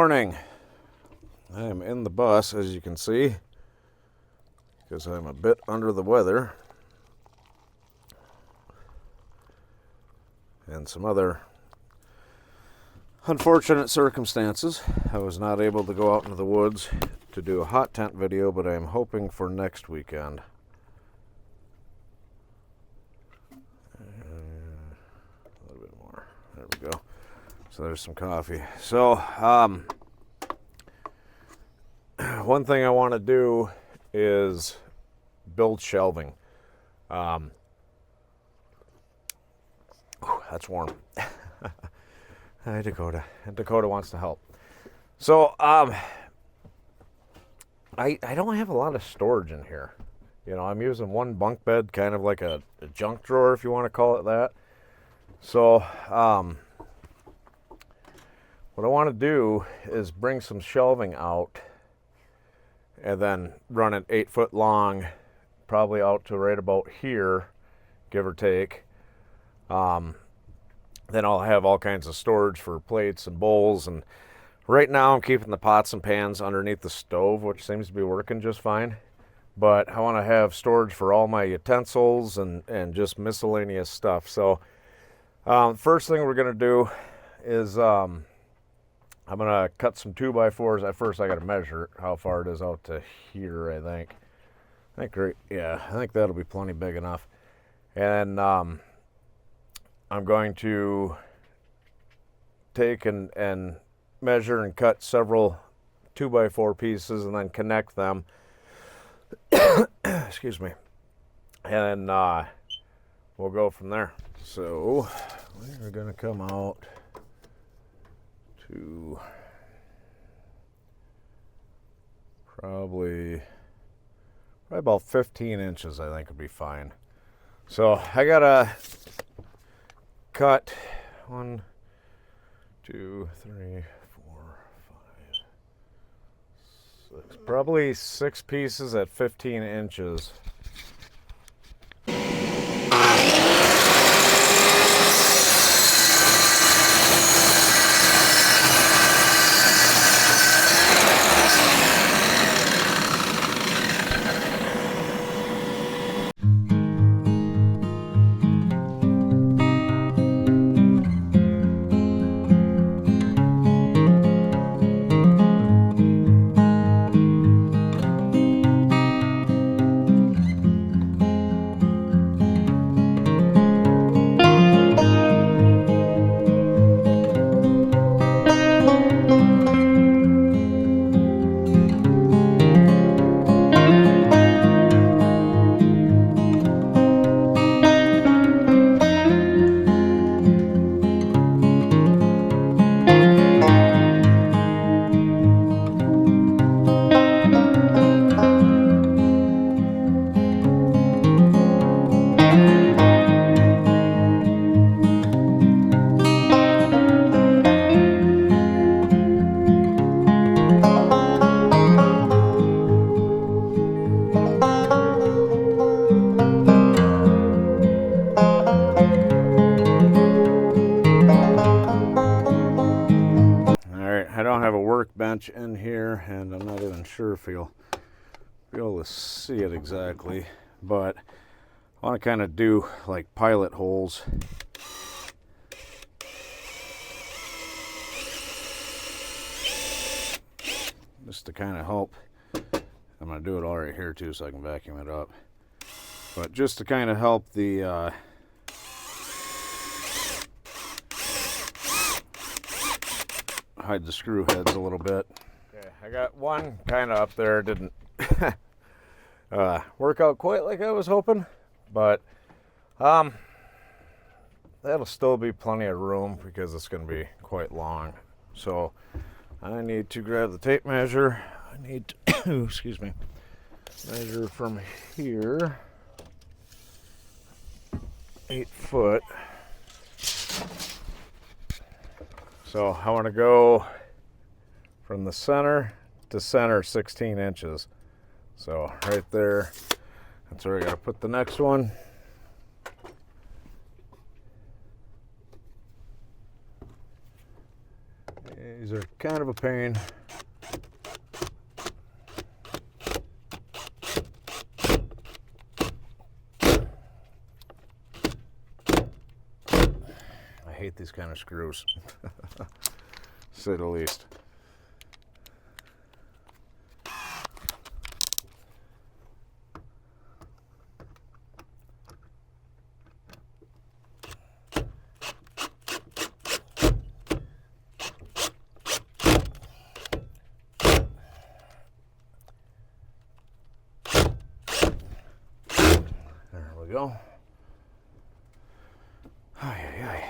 morning. I am in the bus, as you can see, because I'm a bit under the weather and some other unfortunate circumstances. I was not able to go out into the woods to do a hot tent video, but I am hoping for next weekend. A little bit more. There we go. So there's some coffee. So one thing I want to do is build shelving. That's warm. Hi, Dakota. And Dakota wants to help. So I don't have a lot of storage in here. You know, I'm using one bunk bed, kind of like a junk drawer, if you want to call it that. So what I want to do is bring some shelving out and then run it 8 foot long, probably out to right about here, give or take. Then I'll have all kinds of storage for plates and bowls. And right now I'm keeping the pots and pans underneath the stove, which seems to be working just fine. But I want to have storage for all my utensils and just miscellaneous stuff. So first thing we're going to do is I'm going to cut some 2x4s. At first I got to measure how far it is out to here, I think. I think that'll be plenty big enough. And I'm going to take and measure and cut several 2x4 pieces and then connect them. Excuse me. And then we'll go from there. So we're going to come out to probably about 15 inches, I think would be fine. So I gotta cut 1, 2, 3, 4, 5, 6, probably 6 pieces at 15 inches. Workbench in here, and I'm not even sure if you'll be able to see it exactly, but I want to kind of do like pilot holes. Just to kind of help. I'm going to do it all right here too so I can vacuum it up. But just to kind of help the hide the screw heads a little bit. Okay, I got one kind of up there. Didn't work out quite like I was hoping, but that'll still be plenty of room because it's going to be quite long. So I need to grab the tape measure. I need to excuse me, measure from here 8 foot. So I want to go from the center to center 16 inches. So right there, that's where I got to put the next one. These are kind of a pain. I hate these kind of screws, to say the least. There we go. Ay, ay, ay.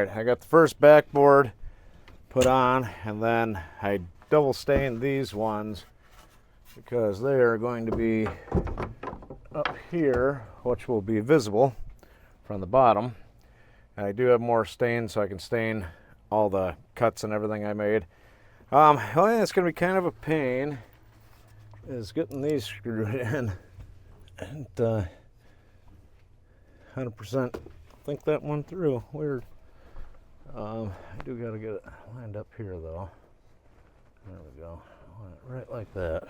I got the first backboard put on, and then I double stained these ones because they are going to be up here, which will be visible from the bottom. And I do have more stain, so I can stain all the cuts and everything I made. The only thing that's going to be kind of a pain is getting these screwed in. And 100% think that one through. Weird. I do got to get it lined up here though. There we go. Right like that.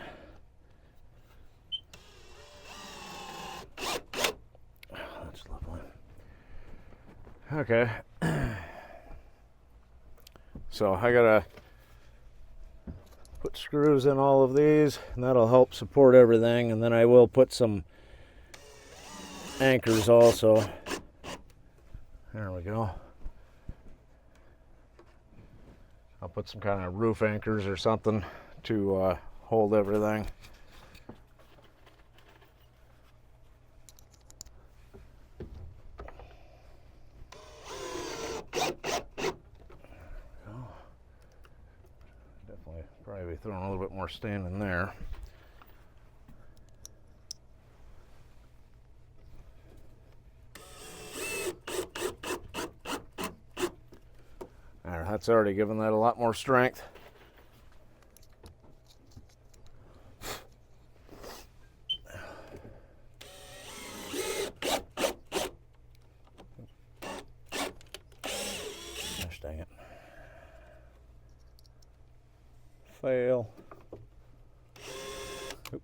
That's lovely. Okay. So I gotta put screws in all of these, and that'll help support everything. And then I will put some anchors also. There we go. I'll put some kind of roof anchors or something to hold everything. Definitely probably be throwing a little bit more stain in there. There, that's already given that a lot more strength. Gosh dang it. Fail. Oop.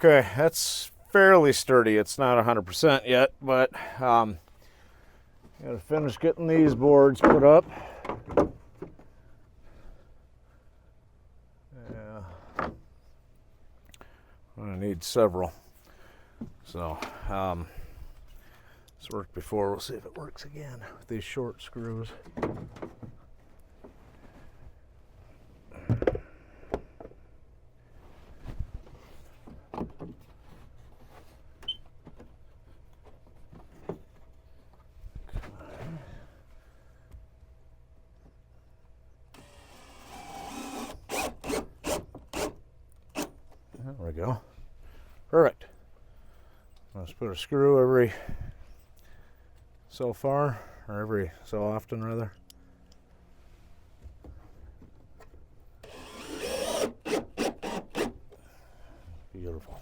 Okay, that's fairly sturdy. It's not 100% yet, but gotta finish getting these boards put up. Yeah, I'm gonna need several. So it's worked before. We'll see if it works again with these short screws. There we go. Perfect. Let's put a screw every so far, or every so often rather. Beautiful.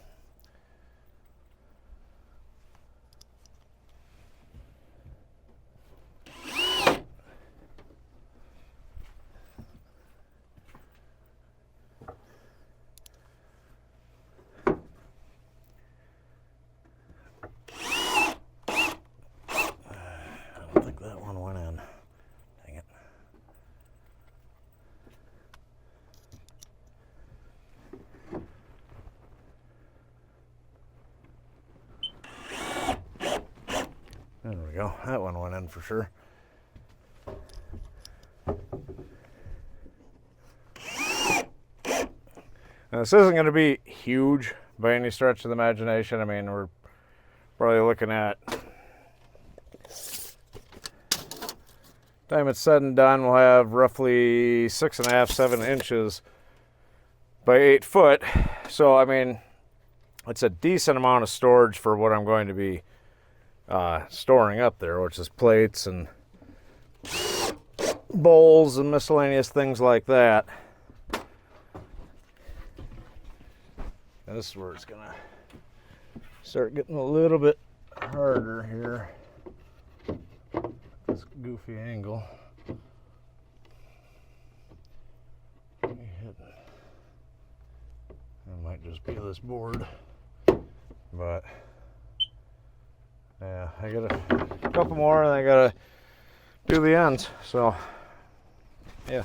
I don't think that one went in. Dang it. There we go. That one went in for sure. Now, this isn't going to be huge by any stretch of the imagination. I mean, we're probably looking at, time it's said and done, we'll have roughly 6.5, 7 inches by 8 foot. So, I mean, it's a decent amount of storage for what I'm going to be storing up there, which is plates and bowls and miscellaneous things like that. And this is where it's gonna start getting a little bit harder here. This goofy angle. It might just be this board, but yeah, I got a couple more and I gotta do the ends. So yeah.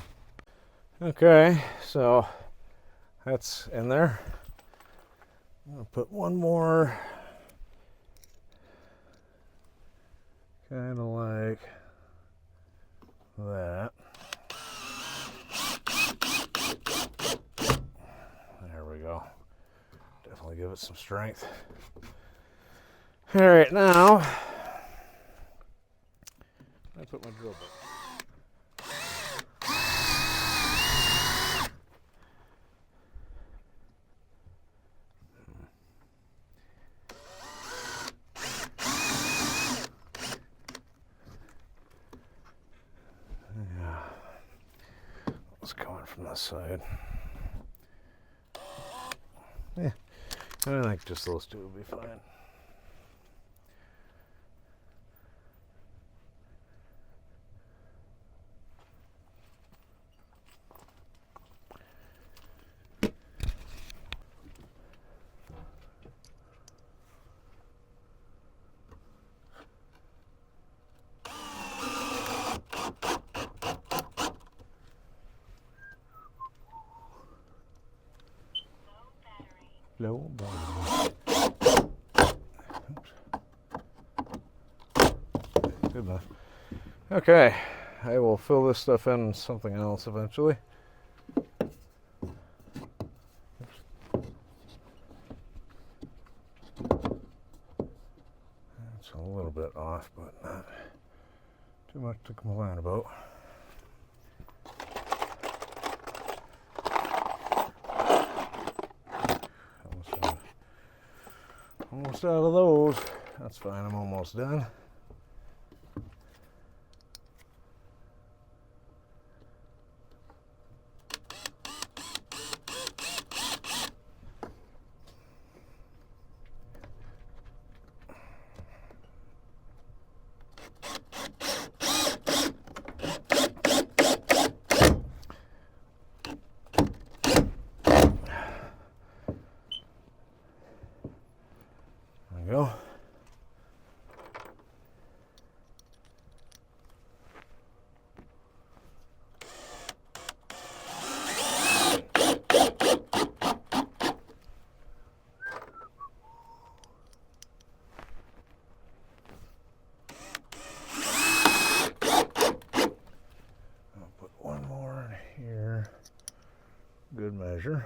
Okay, so that's in there. I'm gonna put one more kind of like that. There we go. Definitely give it some strength. All right, now I put my drill bit. Coming from this side. Yeah, I think just those two will be fine. Low battery. Good enough. Okay, I will fill this stuff in with something else eventually. It's a little bit off, but not too much to complain about. Almost out of those. That's fine, I'm almost done. go. I'll put one more in here. Good measure.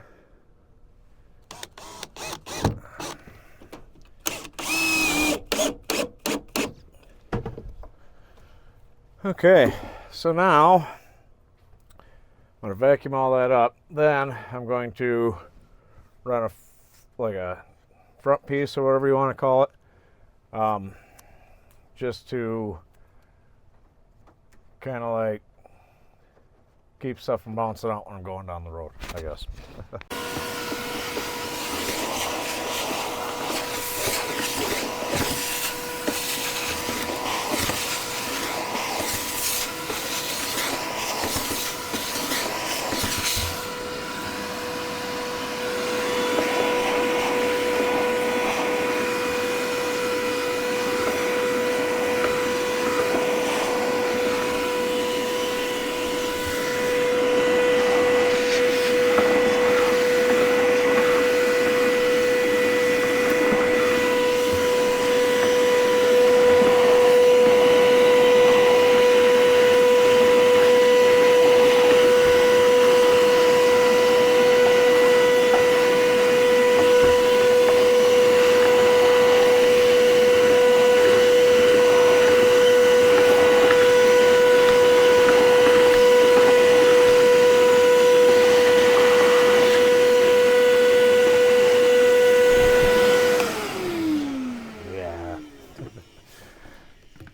Okay, so now I'm going to vacuum all that up. Then I'm going to run like a front piece or whatever you want to call it, just to kind of like keep stuff from bouncing out when I'm going down the road, I guess.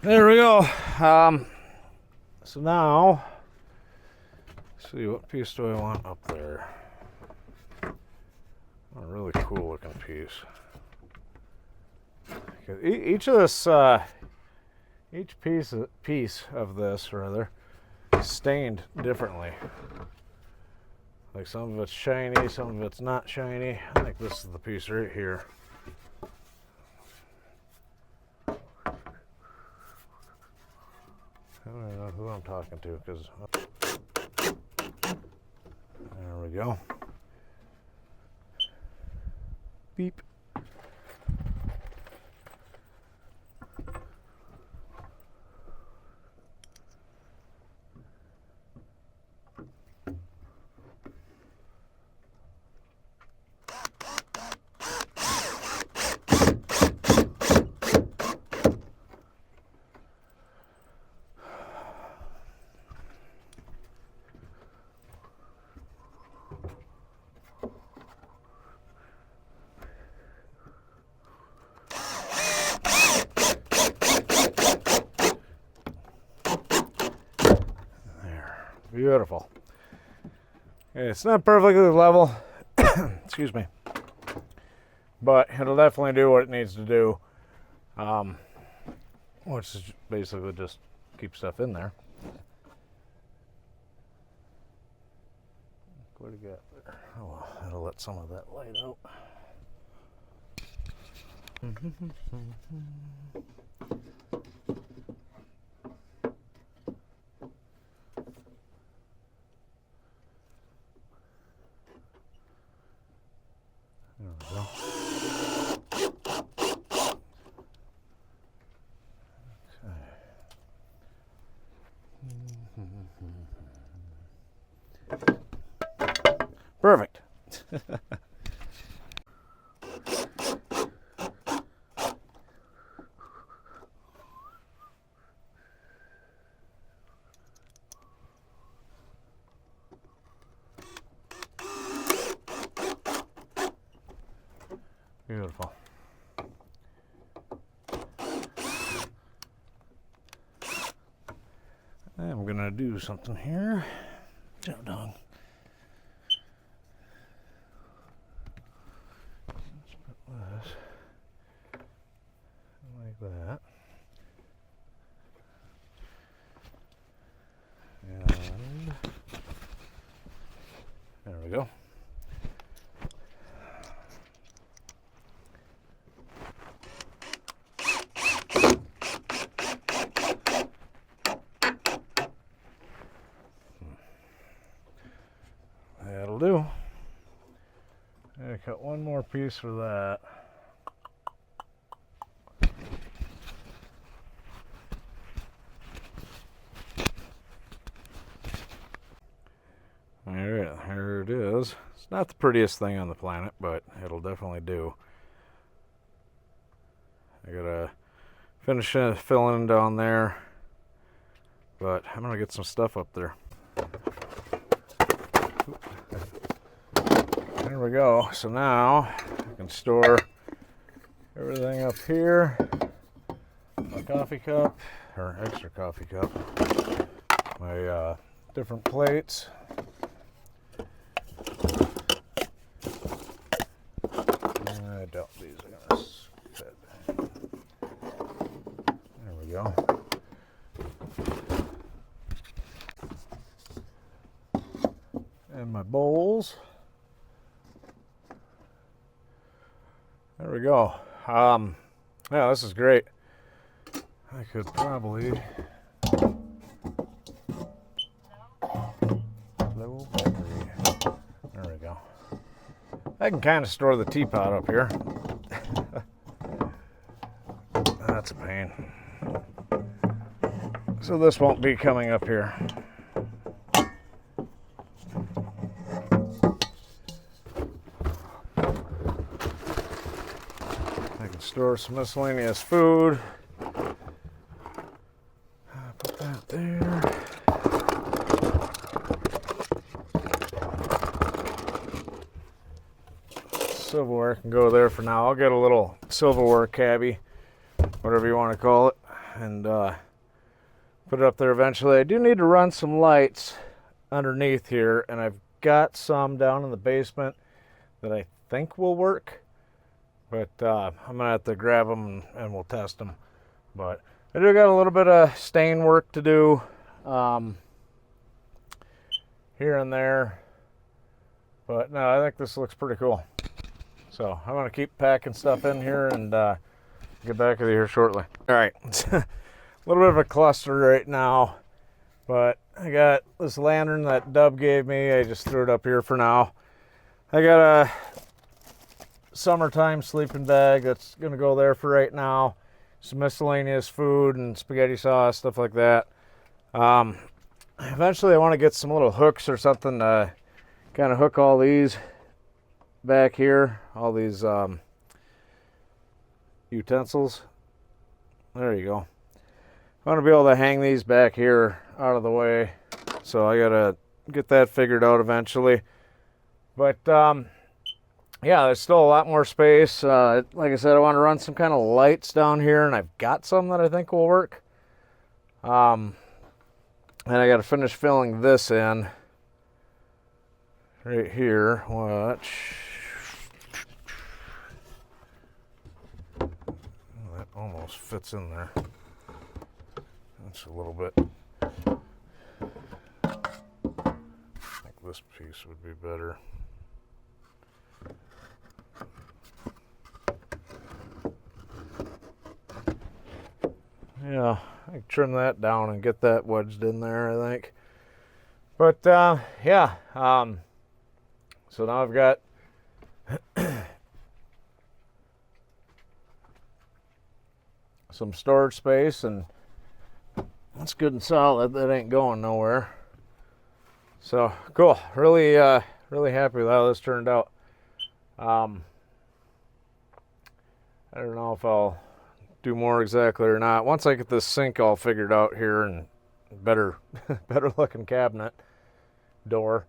There we go. So now, let's see, what piece do I want up there? A really cool looking piece. Each of this, each piece of this rather, is stained differently. Like some of it's shiny, some of it's not shiny. I think this is the piece right here. I don't know who I'm talking to, because there we go. Beep. Beautiful. It's not perfectly level, excuse me, but it'll definitely do what it needs to do, which is basically just keep stuff in there. What do you got there? Oh, well, that'll let some of that light out. There we go. Okay. Perfect. Beautiful. I'm gonna do something here. Jump down. Let's put this like that. And there we go. piece for that. Alright, here it is. It's not the prettiest thing on the planet, but it'll definitely do. I gotta finish filling down there, but I'm gonna get some stuff up there. There we go. So now I can store everything up here. My coffee cup, or extra coffee cup. My different plates. I doubt these are gonna fit. There we go. And my bowls. There we go. Yeah, this is great. I could probably low battery. There we go. I can kind of store the teapot up here. That's a pain. So this won't be coming up here. I can store some miscellaneous food. Put that there. Silverware can go there for now. I'll get a little silverware cabbie, whatever you want to call it, and put it up there eventually. I do need to run some lights underneath here, and I've got some down in the basement that I think will work, but I'm gonna have to grab them and we'll test them. But I do got a little bit of stain work to do here and there, but no, I think this looks pretty cool. So I'm gonna keep packing stuff in here and get back with you here shortly. All right, it's a little bit of a cluster right now, but I got this lantern that Dub gave me. I just threw it up here for now. I got a summertime sleeping bag that's gonna go there for right now. Some miscellaneous food and spaghetti sauce, stuff like that. Eventually I want to get some little hooks or something to kind of hook all these back here, all these utensils. There you go. I want to be able to hang these back here out of the way, so I gotta get that figured out eventually. But yeah, there's still a lot more space. Like I said, I want to run some kind of lights down here, and I've got some that I think will work. And I got to finish filling this in right here. Watch. Oh, that almost fits in there. That's a little bit. I think this piece would be better. Yeah, I can trim that down and get that wedged in there, I think. But yeah, so now I've got some storage space, and that's good and solid. That ain't going nowhere. So cool. Really, really happy with how this turned out. I don't know if I'll do more exactly or not. Once I get this sink all figured out here and better looking cabinet door,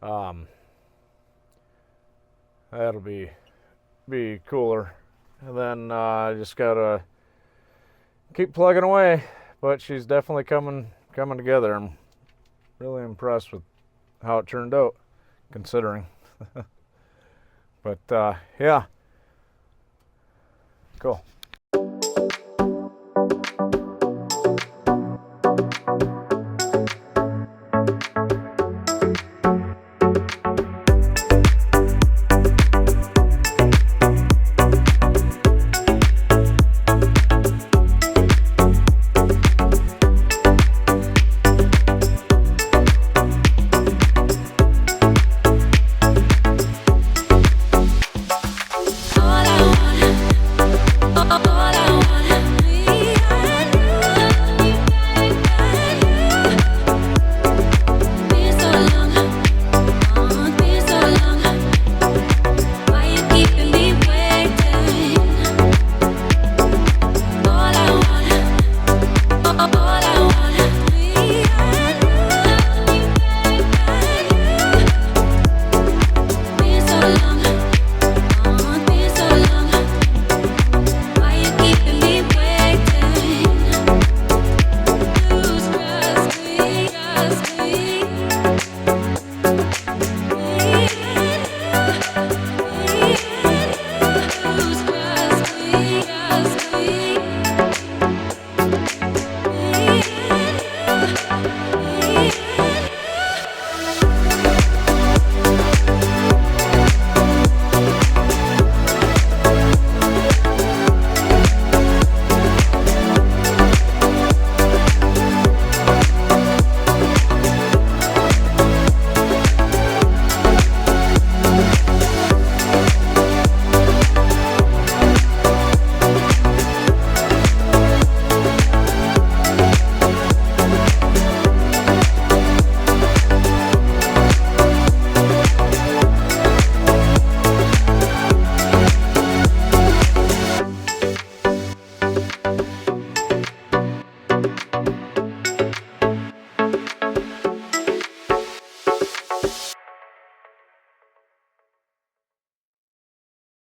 that'll be cooler. And then I just gotta keep plugging away, but she's definitely coming together. I'm really impressed with how it turned out, considering. But yeah, cool.